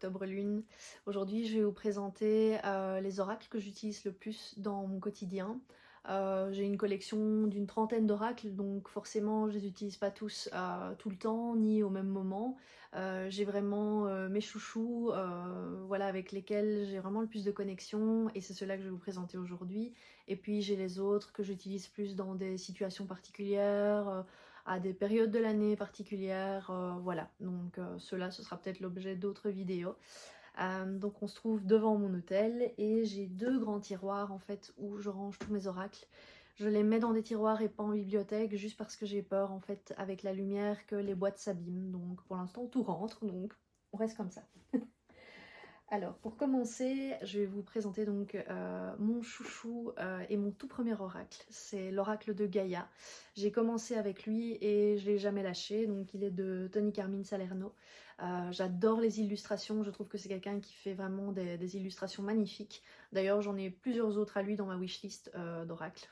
Octobre Lune. Aujourd'hui, je vais vous présenter les oracles que j'utilise le plus dans mon quotidien. J'ai une collection d'une trentaine d'oracles, donc forcément je les utilise pas tous tout le temps, ni au même moment. J'ai vraiment mes chouchous, voilà, avec lesquels j'ai vraiment le plus de connexion, et c'est ceux-là que je vais vous présenter aujourd'hui. Et puis j'ai les autres que j'utilise plus dans des situations particulières, à des périodes de l'année particulières, voilà. Donc cela, ce sera peut-être l'objet d'autres vidéos. Donc on se trouve devant mon hôtel et j'ai deux grands tiroirs en fait où je range tous mes oracles. Je les mets dans des tiroirs et pas en bibliothèque juste parce que j'ai peur en fait avec la lumière que les boîtes s'abîment. Donc pour l'instant tout rentre, donc on reste comme ça. Alors pour commencer, je vais vous présenter donc mon chouchou et mon tout premier oracle. C'est l'oracle de Gaïa. J'ai commencé avec lui et je l'ai jamais lâché, donc il est de Tony Carmine Salerno. J'adore les illustrations, je trouve que c'est quelqu'un qui fait vraiment des illustrations magnifiques. D'ailleurs j'en ai plusieurs autres à lui dans ma wishlist d'oracles.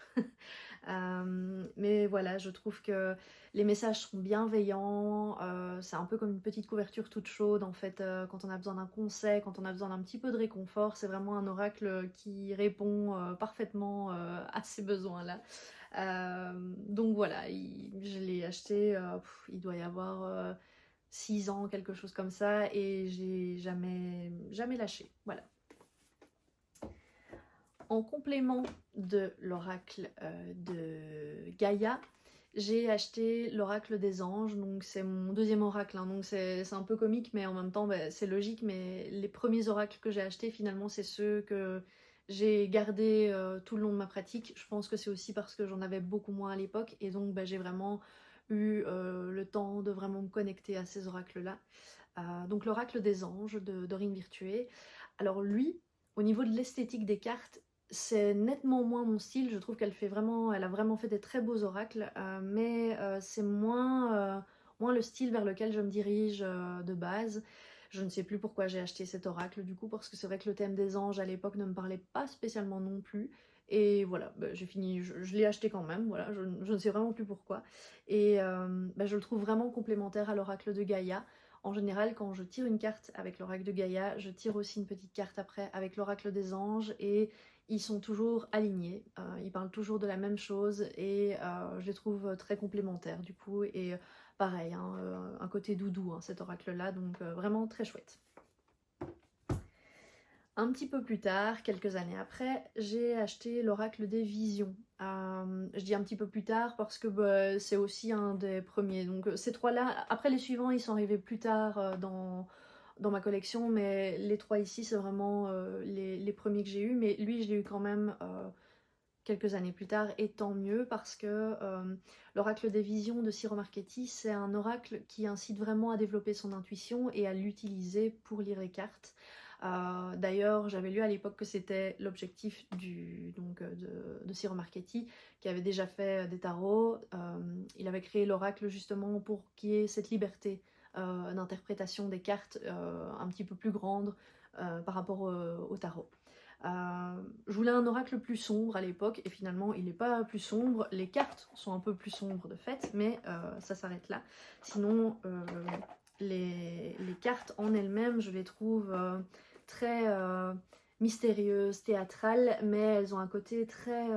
Mais voilà, je trouve que les messages sont bienveillants, c'est un peu comme une petite couverture toute chaude en fait, quand on a besoin d'un conseil, quand on a besoin d'un petit peu de réconfort, c'est vraiment un oracle qui répond parfaitement à ces besoins-là. Donc voilà, je l'ai acheté, il doit y avoir 6 ans, quelque chose comme ça, et j'ai jamais lâché, voilà. En complément de l'oracle de Gaïa, j'ai acheté l'oracle des anges, donc c'est mon deuxième oracle, hein, donc c'est un peu comique, mais en même temps bah, c'est logique, mais les premiers oracles que j'ai achetés finalement c'est ceux que j'ai gardés tout le long de ma pratique. Je pense que c'est aussi parce que j'en avais beaucoup moins à l'époque, et donc bah, j'ai vraiment eu le temps de vraiment me connecter à ces oracles-là. Donc l'oracle des anges de Dorine Virtué. Alors lui, au niveau de l'esthétique des cartes, c'est nettement moins mon style. Je trouve elle a vraiment fait des très beaux oracles, mais c'est moins le style vers lequel je me dirige de base. Je ne sais plus pourquoi j'ai acheté cet oracle du coup, parce que c'est vrai que le thème des anges à l'époque ne me parlait pas spécialement non plus. Et voilà, bah, j'ai fini, je l'ai acheté quand même, voilà, je ne sais vraiment plus pourquoi. Et bah, je le trouve vraiment complémentaire à l'oracle de Gaïa. En général, quand je tire une carte avec l'oracle de Gaïa, je tire aussi une petite carte après avec l'oracle des anges, et ils sont toujours alignés, ils parlent toujours de la même chose, et je les trouve très complémentaires du coup, et pareil, hein, un côté doudou hein, cet oracle là, donc vraiment très chouette. Un petit peu plus tard, quelques années après, j'ai acheté l'oracle des visions. Je dis un petit peu plus tard parce que bah, c'est aussi un des premiers. Donc ces trois-là, après les suivants, ils sont arrivés plus tard dans ma collection, mais les trois ici, c'est vraiment les premiers que j'ai eus. Mais lui, je l'ai eu quand même quelques années plus tard, et tant mieux parce que l'oracle des visions de Ciro Marchetti, c'est un oracle qui incite vraiment à développer son intuition et à l'utiliser pour lire les cartes. D'ailleurs, j'avais lu à l'époque que c'était l'objectif de Ciro Marchetti, qui avait déjà fait des tarots. Il avait créé l'oracle justement pour qu'il y ait cette liberté d'interprétation des cartes un petit peu plus grande par rapport au tarot. Je voulais un oracle plus sombre à l'époque, et finalement il n'est pas plus sombre. Les cartes sont un peu plus sombres de fait, mais ça s'arrête là. Sinon, les cartes en elles-mêmes, je les trouve très mystérieuses, théâtrales, mais elles ont un côté très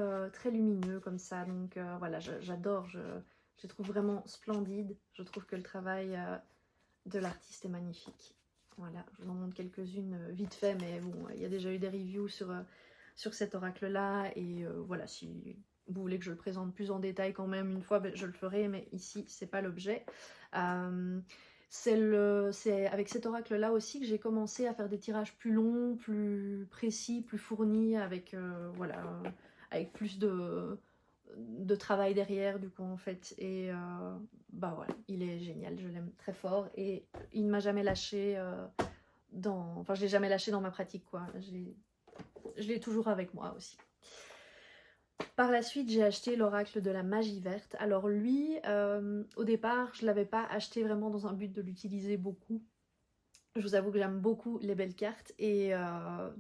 lumineux comme ça. Donc voilà, j'adore, je les trouve vraiment splendides. Je trouve que le travail de l'artiste est magnifique. Voilà, je vous en montre quelques-unes vite fait, mais bon, il y a déjà eu des reviews sur cet oracle-là, et voilà, si vous voulez que je le présente plus en détail quand même une fois, ben, je le ferai, mais ici, c'est pas l'objet. C'est avec cet oracle-là aussi que j'ai commencé à faire des tirages plus longs, plus précis, plus fournis, avec, voilà, avec plus de travail derrière du coup en fait, et bah voilà, il est génial, je l'aime très fort, et il ne m'a jamais lâché enfin je l'ai jamais lâché dans ma pratique quoi, je l'ai toujours avec moi aussi. Par la suite, j'ai acheté l'oracle de la magie verte. Alors lui, au départ, je l'avais pas acheté vraiment dans un but de l'utiliser beaucoup. Je vous avoue que j'aime beaucoup les belles cartes et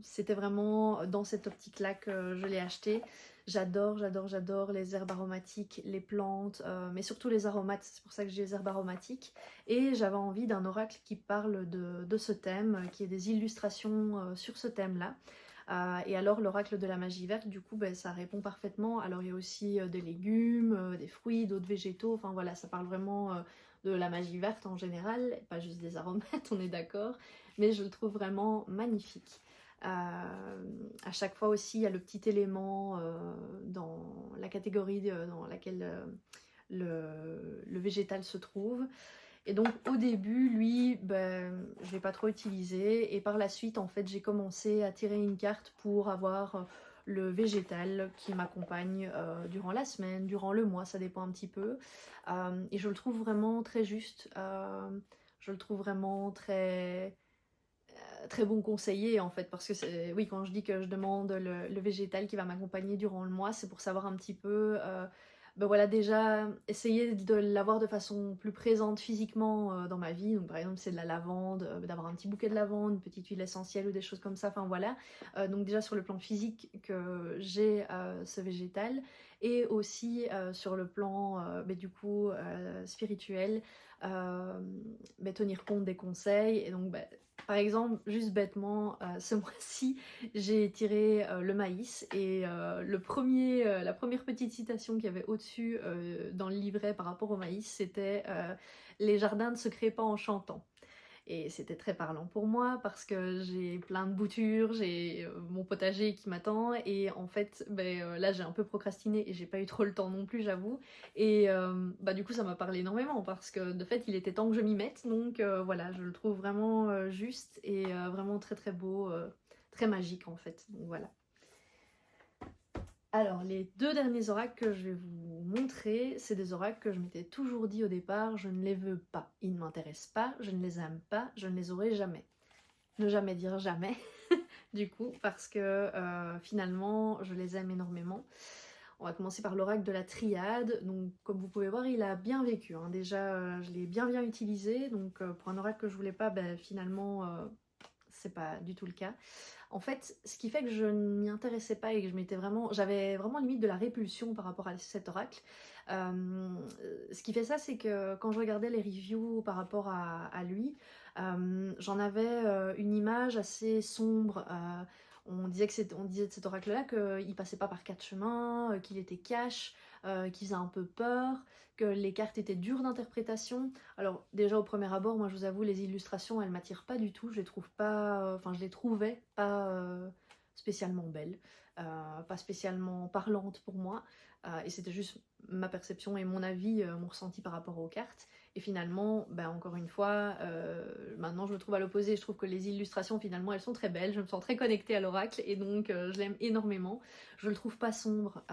c'était vraiment dans cette optique-là que je l'ai acheté. J'adore, j'adore, j'adore les herbes aromatiques, les plantes, mais surtout les aromates, c'est pour ça que j'ai les herbes aromatiques. Et j'avais envie d'un oracle qui parle de ce thème, qui ait des illustrations sur ce thème-là. Et alors l'oracle de la magie verte, du coup, ben, ça répond parfaitement. Alors il y a aussi des légumes, des fruits, d'autres végétaux, enfin voilà, ça parle vraiment de la magie verte en général, pas juste des aromates, on est d'accord, mais je le trouve vraiment magnifique. À chaque fois aussi, il y a le petit élément dans la catégorie dans laquelle le végétal se trouve. Et donc au début, lui, ben, je ne l'ai pas trop utilisé. Et par la suite, en fait, j'ai commencé à tirer une carte pour avoir le végétal qui m'accompagne durant la semaine, durant le mois, ça dépend un petit peu. Et je le trouve vraiment très juste. Je le trouve vraiment très bon conseiller en fait, parce que c'est, oui, quand je dis que je demande le végétal qui va m'accompagner durant le mois, c'est pour savoir un petit peu, ben voilà, déjà essayer de l'avoir de façon plus présente physiquement dans ma vie. Donc par exemple c'est de la lavande, d'avoir un petit bouquet de lavande, une petite huile essentielle ou des choses comme ça, enfin voilà. Donc déjà sur le plan physique que j'ai ce végétal, et aussi sur le plan ben, du coup spirituel, ben, tenir compte des conseils. Et donc ben, par exemple, juste bêtement, ce mois-ci, j'ai tiré le maïs et la première petite citation qu'il y avait au-dessus dans le livret par rapport au maïs, c'était les jardins ne se créent pas en chantant. Et c'était très parlant pour moi parce que j'ai plein de boutures, j'ai mon potager qui m'attend et en fait ben, là j'ai un peu procrastiné et j'ai pas eu trop le temps non plus, j'avoue. Et bah du coup ça m'a parlé énormément parce que de fait il était temps que je m'y mette, donc voilà, je le trouve vraiment juste et vraiment très très beau, très magique en fait, donc voilà. Alors, les deux derniers oracles que je vais vous montrer, c'est des oracles que je m'étais toujours dit au départ, je ne les veux pas, ils ne m'intéressent pas, je ne les aime pas, je ne les aurai jamais. Ne jamais dire jamais, du coup, parce que finalement, je les aime énormément. On va commencer par l'oracle de la triade. Donc, comme vous pouvez voir, il a bien vécu, hein. Déjà, je l'ai bien utilisé. Donc, pour un oracle que je voulais pas, ben, finalement, c'est pas du tout le cas. En fait, ce qui fait que je ne m'y intéressais pas et que j'avais vraiment limite de la répulsion par rapport à cet oracle. Ce qui fait ça, c'est que quand je regardais les reviews par rapport à lui, j'en avais une image assez sombre. On disait de cet oracle-là qu'il passait pas par quatre chemins, qu'il était cash, qu'il faisait un peu peur, que les cartes étaient dures d'interprétation. Alors déjà au premier abord, moi je vous avoue, les illustrations elles m'attirent pas du tout, je les trouve pas, enfin je les trouvais pas spécialement belles, pas spécialement parlantes pour moi, et c'était juste ma perception et mon avis, mon ressenti par rapport aux cartes. Et finalement, ben, encore une fois, maintenant je me trouve à l'opposé, je trouve que les illustrations finalement elles sont très belles, je me sens très connectée à l'oracle et donc je l'aime énormément. Je le trouve pas sombre,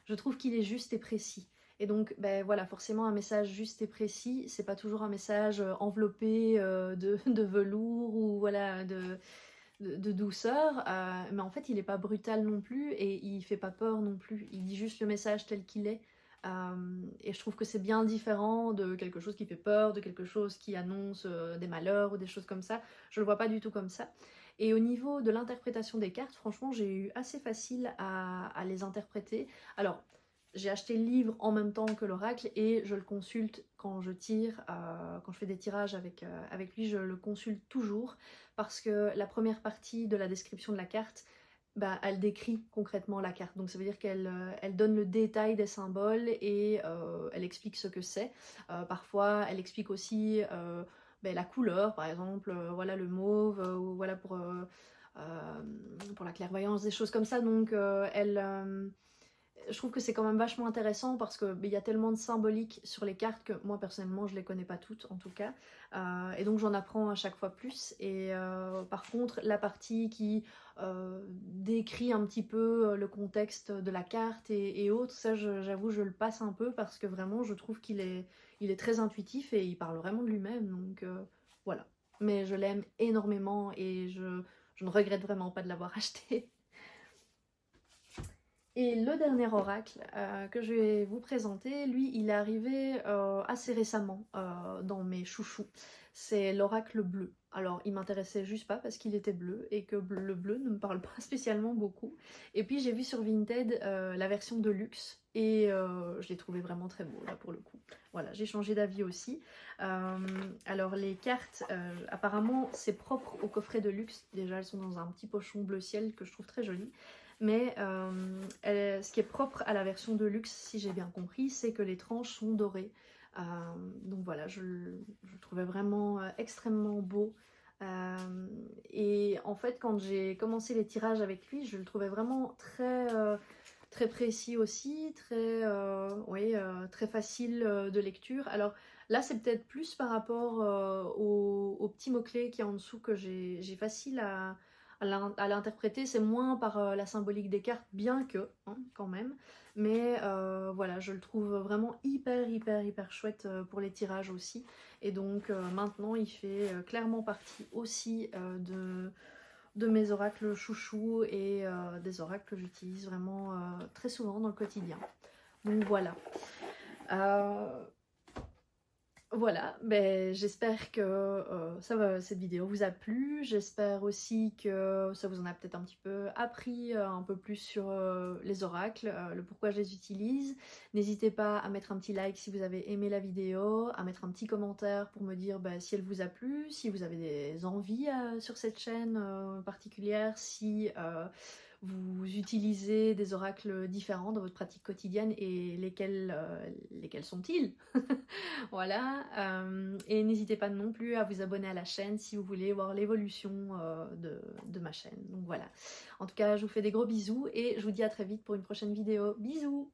je trouve qu'il est juste et précis. Et donc, ben voilà, forcément un message juste et précis, c'est pas toujours un message enveloppé de velours ou voilà de douceur, mais en fait il est pas brutal non plus et il fait pas peur non plus, il dit juste le message tel qu'il est. Et je trouve que c'est bien différent de quelque chose qui fait peur, de quelque chose qui annonce des malheurs ou des choses comme ça. Je le vois pas du tout comme ça. Et au niveau de l'interprétation des cartes, franchement j'ai eu assez facile à les interpréter. Alors, j'ai acheté le livre en même temps que l'oracle et je le consulte quand je tire, quand je fais des tirages avec lui, je le consulte toujours parce que la première partie de la description de la carte, bah, elle décrit concrètement la carte. Donc ça veut dire qu'elle elle donne le détail des symboles et elle explique ce que c'est. Parfois, elle explique aussi ben, la couleur, par exemple, voilà le mauve, ou voilà pour la clairvoyance, des choses comme ça. Donc je trouve que c'est quand même vachement intéressant parce que il y a tellement de symbolique sur les cartes que moi personnellement je les connais pas toutes en tout cas, et donc j'en apprends à chaque fois plus. Et par contre la partie qui décrit un petit peu le contexte de la carte et autres, ça j'avoue je le passe un peu parce que vraiment je trouve il est très intuitif et il parle vraiment de lui-même, donc voilà. Mais je l'aime énormément et je ne regrette vraiment pas de l'avoir acheté. Et le dernier oracle que je vais vous présenter, lui, il est arrivé assez récemment dans mes chouchous. C'est l'oracle bleu. Alors, il m'intéressait juste pas parce qu'il était bleu et que le bleu ne me parle pas spécialement beaucoup. Et puis j'ai vu sur Vinted la version de luxe et je l'ai trouvé vraiment très beau là pour le coup. Voilà, j'ai changé d'avis aussi. Alors les cartes, apparemment c'est propre au coffret de luxe. Déjà elles sont dans un petit pochon bleu ciel que je trouve très joli. Mais ce qui est propre à la version de luxe, si j'ai bien compris, c'est que les tranches sont dorées. Euh, donc voilà, je le trouvais vraiment extrêmement beau. Et en fait, quand j'ai commencé les tirages avec lui, je le trouvais vraiment très précis aussi, oui, très facile de lecture. Alors là, c'est peut-être plus par rapport aux petits mots-clés qui est en dessous que j'ai facile à l'interpréter. C'est moins par la symbolique des cartes, bien que, hein, quand même. Mais voilà, je le trouve vraiment hyper chouette pour les tirages aussi. Et donc maintenant, il fait clairement partie aussi de mes oracles chouchous et des oracles que j'utilise vraiment très souvent dans le quotidien. Donc voilà. Voilà, ben, j'espère que cette vidéo vous a plu. J'espère aussi que ça vous en a peut-être un petit peu appris un peu plus sur les oracles, le pourquoi je les utilise. N'hésitez pas à mettre un petit like si vous avez aimé la vidéo, à mettre un petit commentaire pour me dire si elle vous a plu, si vous avez des envies sur cette chaîne particulière, si vous utilisez des oracles différents dans votre pratique quotidienne et lesquels sont-ils? Voilà, et n'hésitez pas non plus à vous abonner à la chaîne si vous voulez voir l'évolution de ma chaîne. Donc voilà, en tout cas je vous fais des gros bisous et je vous dis à très vite pour une prochaine vidéo. Bisous!